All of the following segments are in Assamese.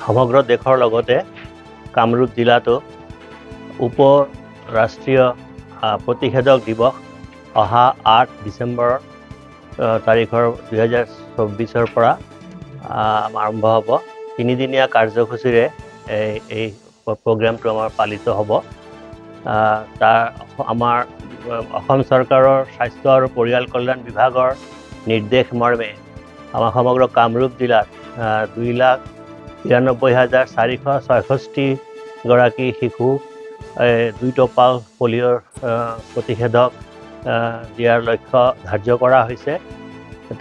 সমগ্ৰ দেশৰ লগতে কামৰূপ জিলাতো উপ ৰাষ্ট্ৰীয় প্ৰতিষেধক দিৱস অহা 8 ডিচেম্বৰ তাৰিখৰ 2024 পৰা আৰম্ভ হ'ব। 3দিনীয়া কাৰ্যসূচীৰে এই প্ৰগ্ৰামটো আমাৰ পালিত হ'ব। তাৰ আমাৰ অসম চৰকাৰৰ স্বাস্থ্য আৰু পৰিয়াল কল্যাণ বিভাগৰ নিৰ্দেশ মৰ্মে আমাৰ সমগ্ৰ কামৰূপ জিলাত 2,93,466 গৰাকী শিশু 2 টোপাল পলিঅ'ৰ প্ৰতিষেধক দিয়াৰ লক্ষ্য ধাৰ্য কৰা হৈছে।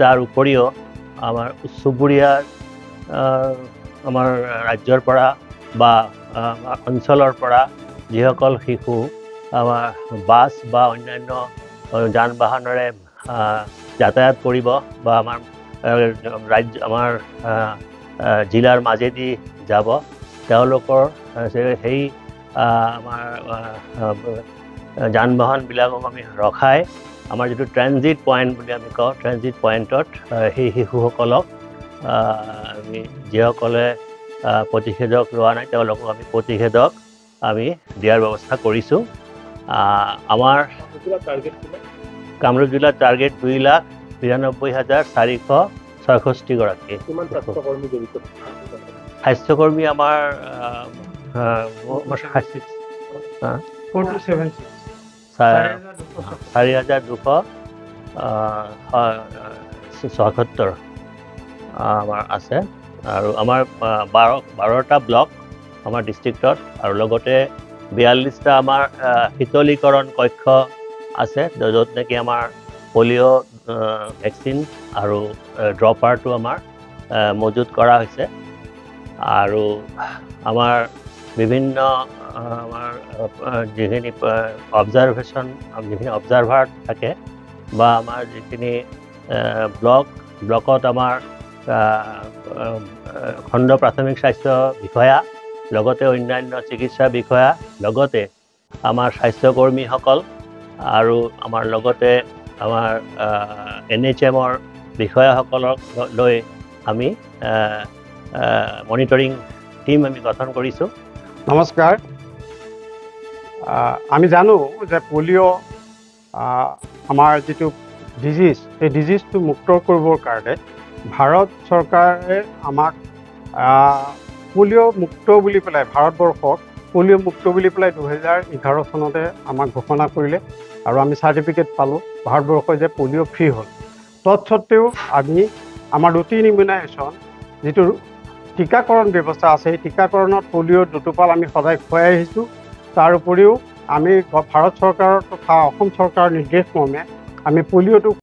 তাৰ উপৰিও আমাৰ চুবুৰীয়া আমাৰ ৰাজ্যৰ পৰা বা অঞ্চলৰ পৰা যিসকল শিশু আমাৰ বাছ বা অন্যান্য যান বাহনেৰে যাতায়াত কৰিব বা আমাৰ জিলাৰ মাজেদি যাব, তেওঁলোকৰ সেই আমাৰ যান বাহনবিলাকক আমি ৰখাই আমাৰ যিটো ট্ৰেনজিট পইণ্ট বুলি আমি কওঁ, ট্ৰেনজিট পইণ্টত সেই শিশুসকলক আমি যিসকলে প্ৰতিষেধক লোৱা নাই তেওঁলোকক আমি প্ৰতিষেধক আমি দিয়াৰ ব্যৱস্থা কৰিছোঁ। আমাৰ কামৰূপ জিলাৰ টাৰ্গেট 2,93,466 গৰাকী। স্বাস্থ্যকৰ্মী আমাৰ 4,277 আমাৰ আছে আৰু আমাৰ 12টা ব্লক আমাৰ ডিষ্ট্ৰিক্টত আৰু লগতে 42টা আমাৰ শীতলীকৰণ কক্ষ আছে, য'ত নেকি আমাৰ পলিঅ' ভেকচিন আৰু ড্ৰপাৰটো আমাৰ মজুত কৰা হৈছে। আৰু আমাৰ বিভিন্ন আমাৰ যিখিনি যিখিনি অবজাৰভাৰ থাকে বা আমাৰ যিখিনি ব্লকত আমাৰ খণ্ড প্ৰাথমিক স্বাস্থ্য বিষয়া লগতে অন্যান্য চিকিৎসা বিষয়া লগতে আমাৰ স্বাস্থ্যকৰ্মীসকল আৰু আমাৰ লগতে আমাৰ NHMৰ বিষয়াসকলক লৈ আমি মনিটৰিং টিম আমি গঠন কৰিছোঁ। নমস্কাৰ। আমি জানো যে পলিঅ' আমাৰ যিটো ডিজিজ, সেই ডিজিজটো মুক্ত কৰিবৰ কাৰণে ভাৰত চৰকাৰে আমাক পলিঅ' মুক্ত বুলি পেলাই ভাৰতবৰ্ষক পলিঅ' মুক্ত বুলি পেলাই 2011 চনতে আমাক ঘোষণা কৰিলে আৰু আমি চাৰ্টিফিকেট পালোঁ ভাৰতবৰ্ষই যে পলিঅ' ফ্ৰী হ'ল। তৎসত্ত্বেও আমি আমাৰ ৰুটিন ইমিউনাইজেশ্যন যিটো টীকাকৰণ ব্যৱস্থা আছে, সেই টীকাকৰণত পলিঅ'ৰ 2 টোপাল আমি সদায় খুৱাই আহিছোঁ। তাৰ উপৰিও আমি ভাৰত চৰকাৰৰ তথা অসম চৰকাৰৰ নিৰ্দেশ মৰ্মে আমি পলিঅ'টো